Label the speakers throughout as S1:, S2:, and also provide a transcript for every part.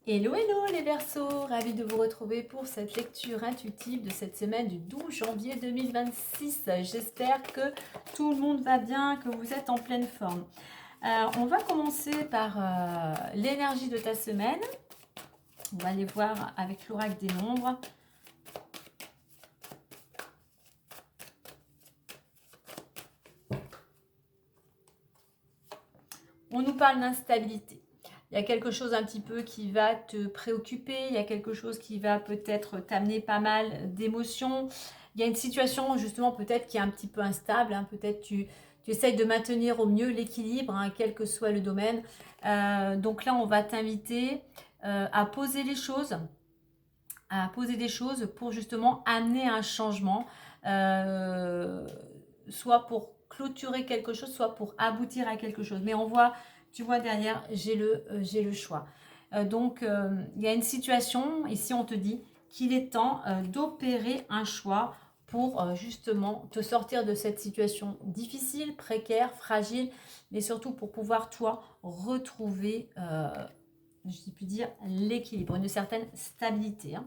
S1: Hello, hello les Verseaux, ravi de vous retrouver pour cette lecture intuitive de cette semaine du 12 janvier 2026. J'espère que tout le monde va bien, que vous êtes en pleine forme. On va commencer par l'énergie de ta semaine. On va aller voir avec l'oracle des nombres. On nous parle d'instabilité. Il y a quelque chose un petit peu qui va te préoccuper, il y a quelque chose qui va peut-être t'amener pas mal d'émotions. Il y a une situation justement peut-être qui est un petit peu instable, hein. Peut-être tu essayes de maintenir au mieux l'équilibre, hein, quel que soit le domaine. Donc là, on va t'inviter à poser les choses, à poser des choses pour justement amener un changement, soit pour clôturer quelque chose, soit pour aboutir à quelque chose. Mais on voit, tu vois derrière, j'ai le choix. Donc, il y a une situation, ici on te dit qu'il est temps d'opérer un choix pour justement te sortir de cette situation difficile, précaire, fragile, mais surtout pour pouvoir, toi, retrouver, je puis dire, l'équilibre, une certaine stabilité. Hein.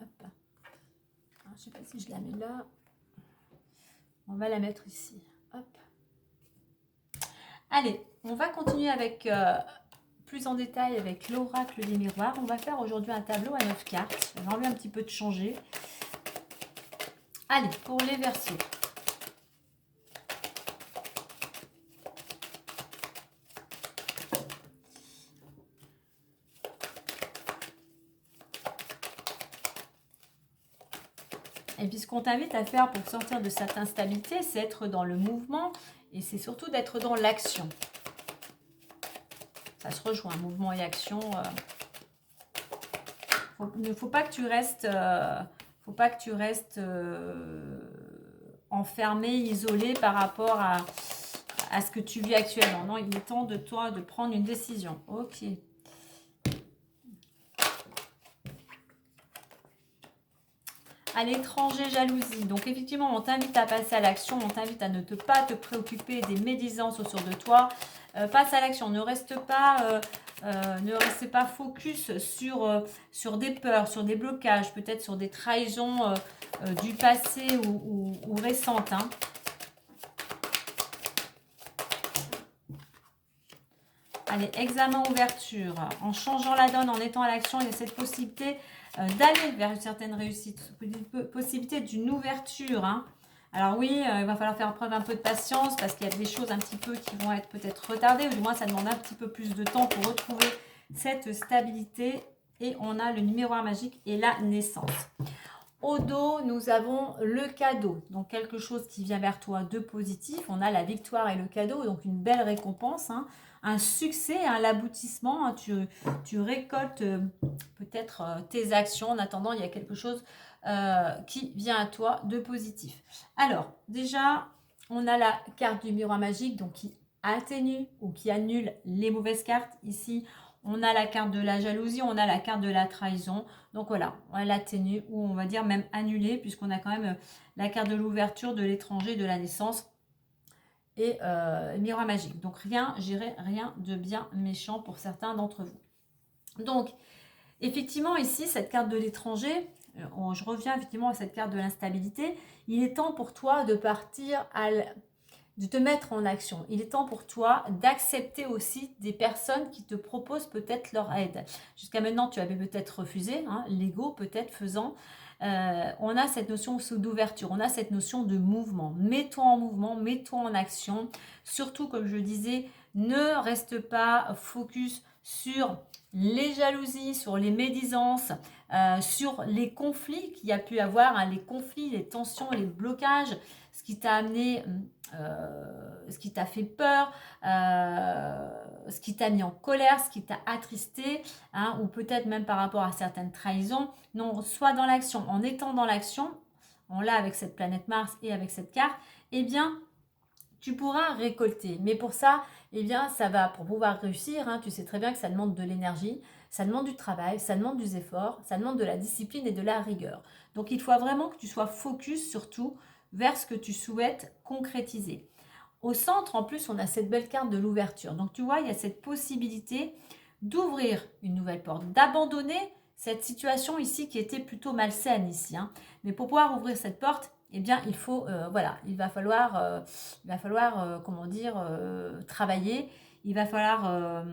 S1: Hop. Alors, je ne sais pas si je la mets là. On va la mettre ici. Hop. Allez, on va continuer avec plus en détail avec l'oracle des miroirs. On va faire aujourd'hui un tableau à 9 cartes. J'ai envie un petit peu de changer. Allez, pour les Verseaux. Et puis ce qu'on t'invite à faire pour sortir de cette instabilité, c'est être dans le mouvement et c'est surtout d'être dans l'action. Ça se rejoint, mouvement et action. Il ne faut pas que tu restes, enfermé, isolé par rapport à ce que tu vis actuellement. Non, il est temps de toi de prendre une décision. Ok. À l'étranger, jalousie. Donc effectivement, on t'invite à passer à l'action, on t'invite à ne pas te préoccuper des médisances autour de toi. Passe à l'action, ne restez pas focus sur des peurs, sur des blocages, peut-être sur des trahisons du passé ou récentes. Hein. Allez, examen, ouverture. En changeant la donne, en étant à l'action, il y a cette possibilité d'aller vers une certaine réussite, possibilité d'une ouverture. Hein. Alors oui, il va falloir faire preuve un peu de patience parce qu'il y a des choses un petit peu qui vont être peut-être retardées, ou du moins ça demande un petit peu plus de temps pour retrouver cette stabilité. Et on a le numéro magique et la naissance. Au dos, nous avons le cadeau, donc quelque chose qui vient vers toi de positif. On a la victoire et le cadeau, donc une belle récompense, hein, un succès, hein, l'aboutissement. Hein, tu récoltes peut-être tes actions. En attendant, il y a quelque chose qui vient à toi de positif. Alors, déjà, on a la carte du miroir magique, donc qui atténue ou qui annule les mauvaises cartes. Ici, on a la carte de la jalousie, on a la carte de la trahison. Donc voilà, elle atténue ou on va dire même annulée puisqu'on a quand même la carte de l'ouverture, de l'étranger, de la naissance et miroir magique. Donc rien, j'irai rien de bien méchant pour certains d'entre vous. Donc effectivement ici, cette carte de l'étranger, je reviens effectivement à cette carte de l'instabilité, il est temps pour toi de partir de te mettre en action. Il est temps pour toi d'accepter aussi des personnes qui te proposent peut-être leur aide. Jusqu'à maintenant, tu avais peut-être refusé, hein, l'ego peut-être faisant. On a cette notion d'ouverture, on a cette notion de mouvement. Mets-toi en mouvement, mets-toi en action. Surtout, comme je disais, ne reste pas focus sur les jalousies, sur les médisances, sur les conflits qu'il y a pu avoir, hein, les conflits, les tensions, les blocages, ce qui t'a amené, ce qui t'a fait peur, ce qui t'a mis en colère, ce qui t'a attristé, hein, ou peut-être même par rapport à certaines trahisons. Non, sois dans l'action. En étant dans l'action, on l'a avec cette planète Mars et avec cette carte, eh bien, tu pourras récolter. Mais pour ça, eh bien, ça va, pour pouvoir réussir, hein, tu sais très bien que ça demande de l'énergie, ça demande du travail, ça demande des efforts, ça demande de la discipline et de la rigueur. Donc, il faut vraiment que tu sois focus surtout vers ce que tu souhaites concrétiser. Au centre, en plus, on a cette belle carte de l'ouverture. Donc, tu vois, il y a cette possibilité d'ouvrir une nouvelle porte, d'abandonner cette situation ici qui était plutôt malsaine ici. Hein. Mais pour pouvoir ouvrir cette porte, eh bien, il faut, voilà, il va falloir comment dire, travailler. Il va falloir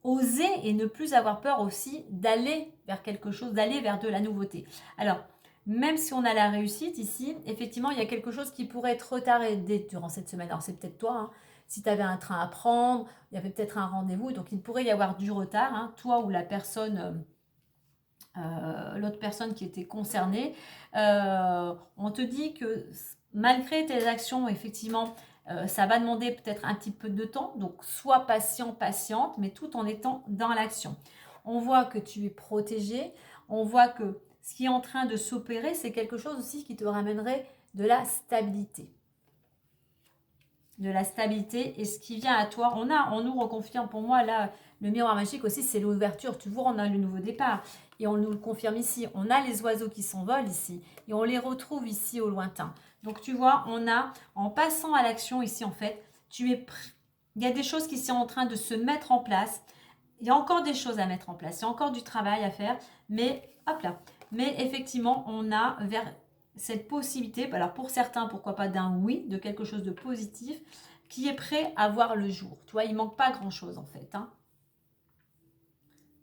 S1: oser et ne plus avoir peur aussi d'aller vers quelque chose, d'aller vers de la nouveauté. Alors, même si on a la réussite ici, effectivement, il y a quelque chose qui pourrait être retardé durant cette semaine. Alors, c'est peut-être toi, hein, si tu avais un train à prendre, il y avait peut-être un rendez-vous, donc il pourrait y avoir du retard, hein, toi ou la personne, l'autre personne qui était concernée. On te dit que malgré tes actions, effectivement, ça va demander peut-être un petit peu de temps, donc sois patient, patiente, mais tout en étant dans l'action. On voit que tu es protégé, on voit que ce qui est en train de s'opérer, c'est quelque chose aussi qui te ramènerait de la stabilité. De la stabilité et ce qui vient à toi. On nous reconfirme, pour moi, là, le miroir magique aussi, c'est l'ouverture. Tu vois, on a le nouveau départ et on nous le confirme ici. On a les oiseaux qui s'envolent ici et on les retrouve ici au lointain. Donc, tu vois, on a, en passant à l'action ici, en fait, tu es prêt. Il y a des choses qui sont en train de se mettre en place. Il y a encore des choses à mettre en place. Il y a encore du travail à faire. Mais, hop là. Mais effectivement, on a vers cette possibilité, alors pour certains, pourquoi pas d'un oui, de quelque chose de positif, qui est prêt à voir le jour. Tu vois, il manque pas grand-chose en fait. Hein.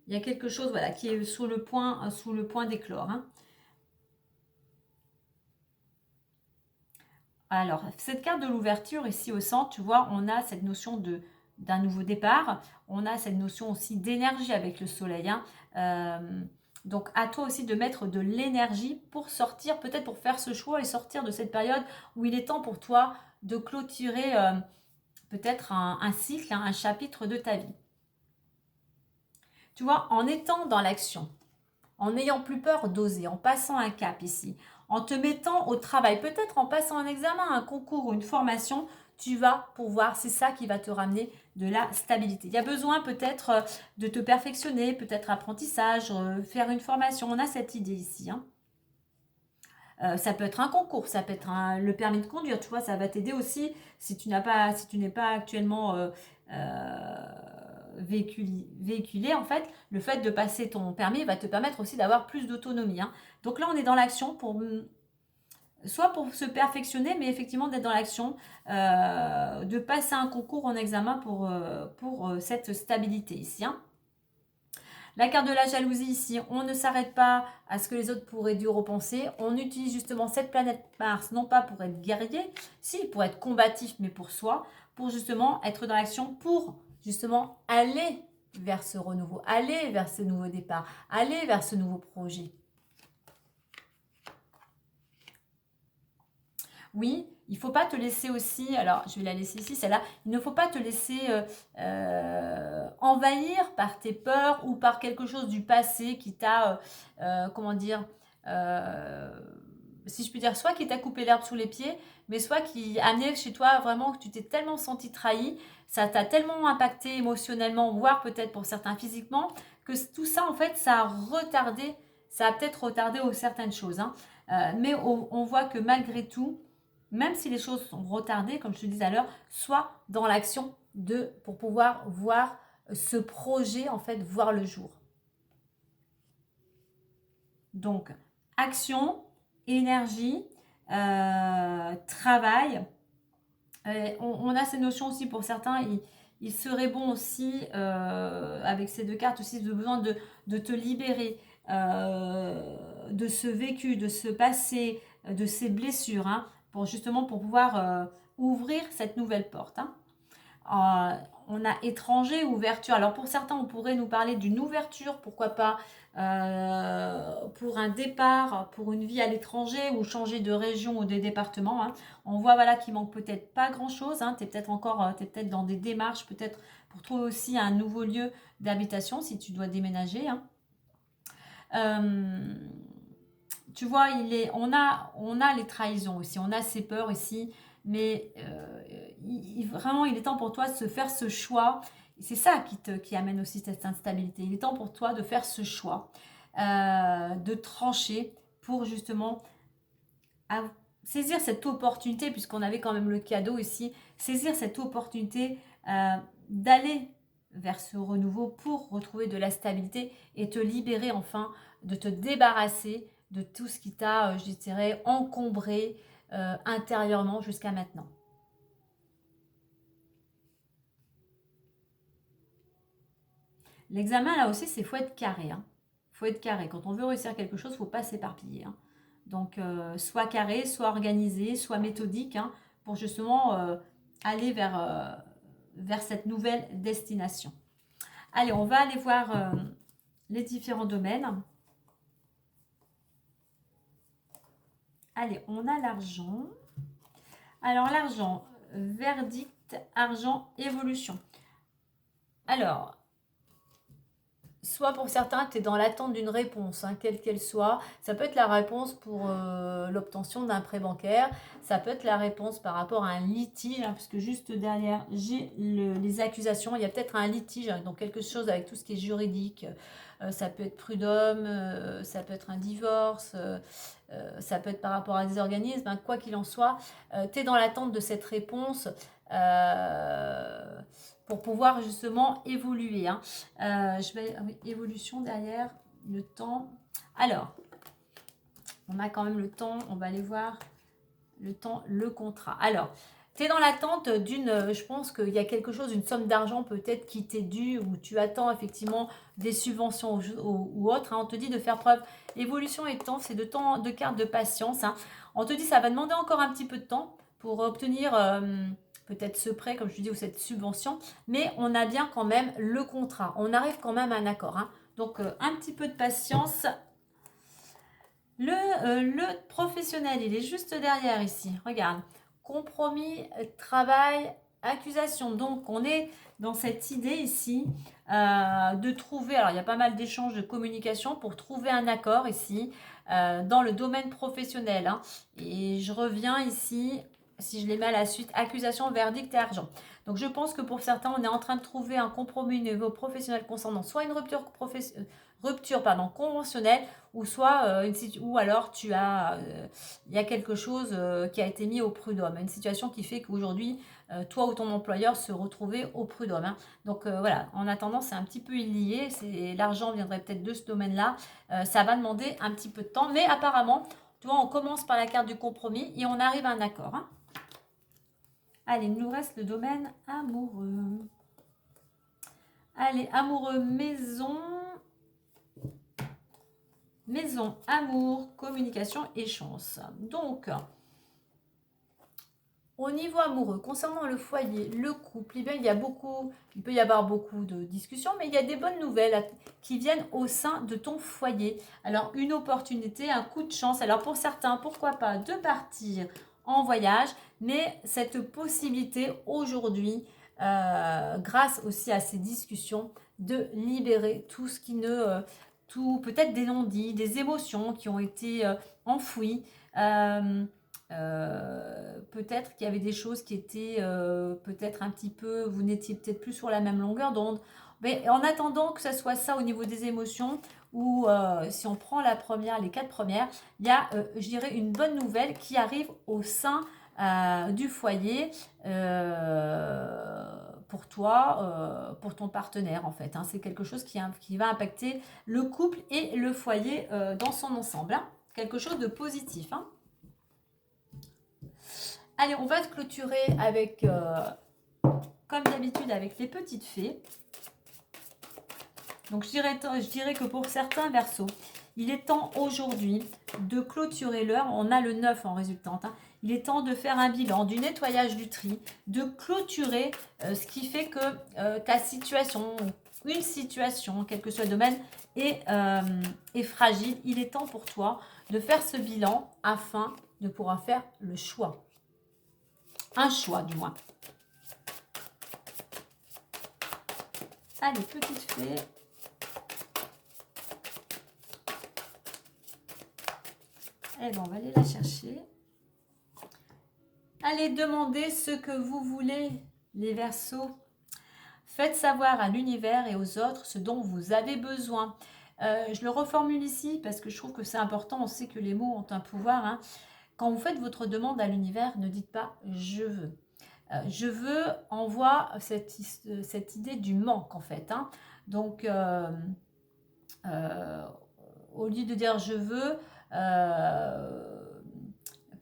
S1: Il y a quelque chose voilà, qui est sous le point d'éclore. Hein. Alors, cette carte de l'ouverture ici au centre, tu vois, on a cette notion d'un nouveau départ. On a cette notion aussi d'énergie avec le soleil. Hein. Donc, à toi aussi de mettre de l'énergie pour sortir, peut-être pour faire ce choix et sortir de cette période où il est temps pour toi de clôturer peut-être un cycle, hein, un chapitre de ta vie. Tu vois, en étant dans l'action, en n'ayant plus peur d'oser, en passant un cap ici, en te mettant au travail, peut-être en passant un examen, un concours ou une formation, tu vas pouvoir, c'est ça qui va te ramener de la stabilité. Il y a besoin peut-être de te perfectionner, peut-être apprentissage, faire une formation. On a cette idée ici. Hein. Ça peut être un concours, ça peut être le permis de conduire, tu vois, ça va t'aider aussi si tu n'es pas actuellement véhiculé, en fait, le fait de passer ton permis va te permettre aussi d'avoir plus d'autonomie. Hein. Donc là, on est dans l'action pour soit pour se perfectionner, mais effectivement d'être dans l'action, de passer un concours en examen pour cette stabilité ici. Hein. La carte de la jalousie ici, on ne s'arrête pas à ce que les autres pourraient dire ou penser. On utilise justement cette planète Mars, non pas pour être guerrier, si, pour être combatif, mais pour soi, pour justement être dans l'action, pour justement aller vers ce renouveau, aller vers ce nouveau départ, aller vers ce nouveau projet. Oui, il ne faut pas te laisser aussi, alors je vais la laisser ici, celle-là, il ne faut pas te laisser envahir par tes peurs ou par quelque chose du passé qui t'a, comment dire, si je puis dire, soit qui t'a coupé l'herbe sous les pieds, mais soit qui a amené chez toi vraiment que tu t'es tellement senti trahi, ça t'a tellement impacté émotionnellement, voire peut-être pour certains physiquement, que tout ça en fait, ça a peut-être retardé certaines choses. Hein. Mais on voit que malgré tout, même si les choses sont retardées, comme je te disais à l'heure, soit dans l'action pour pouvoir voir ce projet, en fait, voir le jour. Donc, action, énergie, travail. On a ces notions aussi pour certains, il serait bon aussi, avec ces deux cartes aussi, de besoin de te libérer de ce vécu, de ce passé, de ces blessures, hein, pour pouvoir ouvrir cette nouvelle porte. Hein. On a étranger, ouverture. Alors pour certains, on pourrait nous parler d'une ouverture, pourquoi pas, pour un départ, pour une vie à l'étranger ou changer de région ou de département. Hein. On voit voilà, qu'il manque peut-être pas grand-chose. Hein. Tu es peut-être dans des démarches, peut-être pour trouver aussi un nouveau lieu d'habitation si tu dois déménager. Hein. Tu vois, on a les trahisons aussi, on a ces peurs ici, mais vraiment, il est temps pour toi de se faire ce choix. C'est ça qui amène aussi cette instabilité. Il est temps pour toi de faire ce choix, de trancher pour justement saisir cette opportunité, puisqu'on avait quand même le cadeau ici, saisir cette opportunité d'aller vers ce renouveau pour retrouver de la stabilité et te libérer enfin, de te débarrasser de tout ce qui t'a, je dirais, encombré intérieurement jusqu'à maintenant. L'examen, là aussi, c'est faut être carré. Faut être carré. Quand on veut réussir quelque chose, il ne faut pas s'éparpiller. Donc, soit carré, soit organisé, soit méthodique, pour justement aller vers cette nouvelle destination. Allez, on va aller voir les différents domaines. Allez, on a l'argent. Alors, l'argent, verdict, argent, évolution. Alors, soit pour certains, tu es dans l'attente d'une réponse, quelle qu'elle soit. Ça peut être la réponse pour l'obtention d'un prêt bancaire. Ça peut être la réponse par rapport à un litige, puisque juste derrière, j'ai les accusations. Il y a peut-être un litige, donc quelque chose avec tout ce qui est juridique. Ça peut être prud'homme, ça peut être un divorce, ça peut être par rapport à des organismes. Quoi qu'il en soit, tu es dans l'attente de cette réponse. Pour pouvoir justement évoluer. Oui, évolution derrière, le temps. Alors, on a quand même le temps, on va aller voir le temps, le contrat. Alors, tu es dans l'attente d'une, je pense qu'il y a quelque chose, une somme d'argent peut-être qui t'est due, ou tu attends effectivement des subventions ou autres. On te dit de faire preuve. Évolution et temps, c'est de carte de patience. On te dit ça va demander encore un petit peu de temps pour obtenir peut-être ce prêt, comme je te dis, ou cette subvention, mais on a bien quand même le contrat. On arrive quand même à un accord. Donc, un petit peu de patience. Le professionnel, il est juste derrière ici. Regarde. Compromis, travail, accusation. Donc, on est dans cette idée ici de trouver... Alors, il y a pas mal d'échanges de communication pour trouver un accord ici dans le domaine professionnel. Et je reviens ici... Si je les mets à la suite, accusation, verdict et argent. Donc, je pense que pour certains, on est en train de trouver un compromis au niveau professionnel concernant soit une rupture conventionnelle ou soit ou alors il y a quelque chose qui a été mis au prud'homme. Une situation qui fait qu'aujourd'hui, toi ou ton employeur se retrouvait au prud'homme. Donc voilà, en attendant, c'est un petit peu lié. L'argent viendrait peut-être de ce domaine-là. Ça va demander un petit peu de temps. Mais apparemment, tu vois, on commence par la carte du compromis et on arrive à un accord. Allez, il nous reste le domaine amoureux. Allez, amoureux, maison. Maison, amour, communication et chance. Donc, au niveau amoureux, concernant le foyer, le couple, il peut y avoir beaucoup de discussions, mais il y a des bonnes nouvelles qui viennent au sein de ton foyer. Alors, une opportunité, un coup de chance. Alors, pour certains, pourquoi pas de partir en voyage, mais cette possibilité aujourd'hui, grâce aussi à ces discussions, de libérer tout ce qui ne... peut-être des non-dits, des émotions qui ont été enfouies. Peut-être qu'il y avait des choses qui étaient peut-être un petit peu, vous n'étiez peut-être plus sur la même longueur d'onde. Mais en attendant que ça soit ça au niveau des émotions, ou si on prend les 4 premières, il y a, je dirais, une bonne nouvelle qui arrive au sein du foyer pour toi, pour ton partenaire en fait. C'est quelque chose qui va impacter le couple et le foyer dans son ensemble. Quelque chose de positif. Allez, on va se clôturer avec, comme d'habitude, avec les petites fées. Donc, je dirais que pour certains Verseaux, il est temps aujourd'hui de clôturer l'heure. On a le 9 en résultante. Il est temps de faire un bilan, du nettoyage du tri, de clôturer ce qui fait que ta situation, une situation, quel que soit le domaine, est fragile. Il est temps pour toi de faire ce bilan afin de pouvoir faire le choix. Un choix, du moins. Allez, petite fée. Eh bien, on va aller la chercher. Allez demander ce que vous voulez, les Verseaux. Faites savoir à l'univers et aux autres ce dont vous avez besoin. Je le reformule ici parce que je trouve que c'est important. On sait que les mots ont un pouvoir. Quand vous faites votre demande à l'univers, ne dites pas « je veux ». Je veux envoie cette idée du manque en fait. Hein. Donc, au lieu de dire je veux,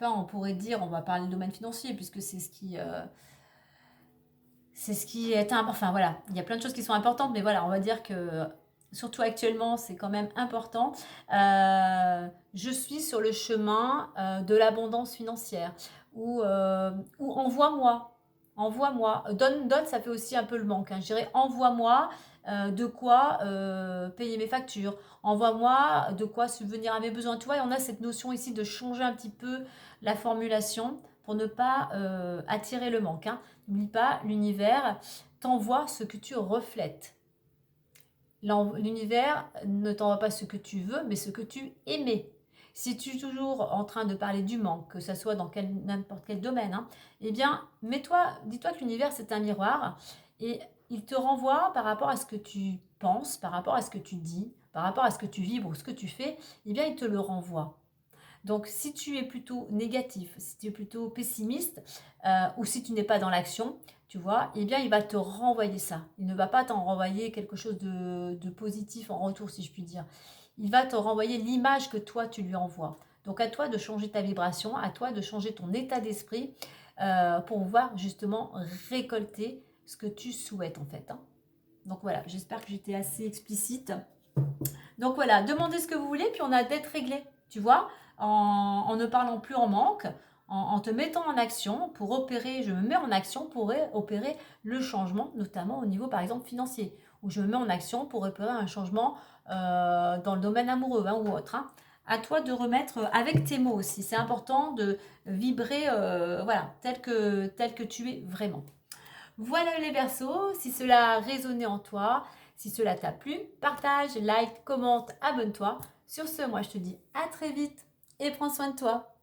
S1: on pourrait dire, on va parler du domaine financier puisque c'est ce qui est enfin voilà, il y a plein de choses qui sont importantes, mais voilà, on va dire que surtout actuellement, c'est quand même important. Je suis sur le chemin de l'abondance financière ou envoie-moi. Envoie-moi. Donne, ça fait aussi un peu le manque. Hein. Je dirais envoie-moi de quoi payer mes factures. Envoie-moi de quoi subvenir à mes besoins. Tu vois, et on a cette notion ici de changer un petit peu la formulation pour ne pas attirer le manque. Hein. N'oublie pas, l'univers t'envoie ce que tu reflètes. L'univers ne t'envoie pas ce que tu veux, mais ce que tu aimais. Si tu es toujours en train de parler du manque, que ce soit dans n'importe quel domaine, hein, eh bien, dis-toi que l'univers, c'est un miroir et il te renvoie par rapport à ce que tu penses, par rapport à ce que tu dis, par rapport à ce que tu vibres ou ce que tu fais, eh bien, il te le renvoie. Donc, si tu es plutôt négatif, si tu es plutôt pessimiste, ou si tu n'es pas dans l'action, tu vois, eh bien, il va te renvoyer ça. Il ne va pas t'en renvoyer quelque chose de positif en retour, si je puis dire. Il va te renvoyer l'image que toi, tu lui envoies. Donc, à toi de changer ta vibration, à toi de changer ton état d'esprit pour pouvoir justement récolter ce que tu souhaites, en fait. Hein. Donc, voilà, j'espère que j'étais assez explicite. Donc voilà, demandez ce que vous voulez, puis on a d'être réglé, tu vois, en ne parlant plus en manque, en te mettant en action pour opérer, je me mets en action pour opérer le changement, notamment au niveau par exemple financier, où je me mets en action pour opérer un changement dans le domaine amoureux hein, ou autre. Hein. À toi de remettre avec tes mots aussi, c'est important de vibrer voilà, tel que tu es vraiment. Voilà les Verseaux, si cela a résonné en toi, si cela t'a plu, partage, like, commente, abonne-toi. Sur ce, moi je te dis à très vite et prends soin de toi.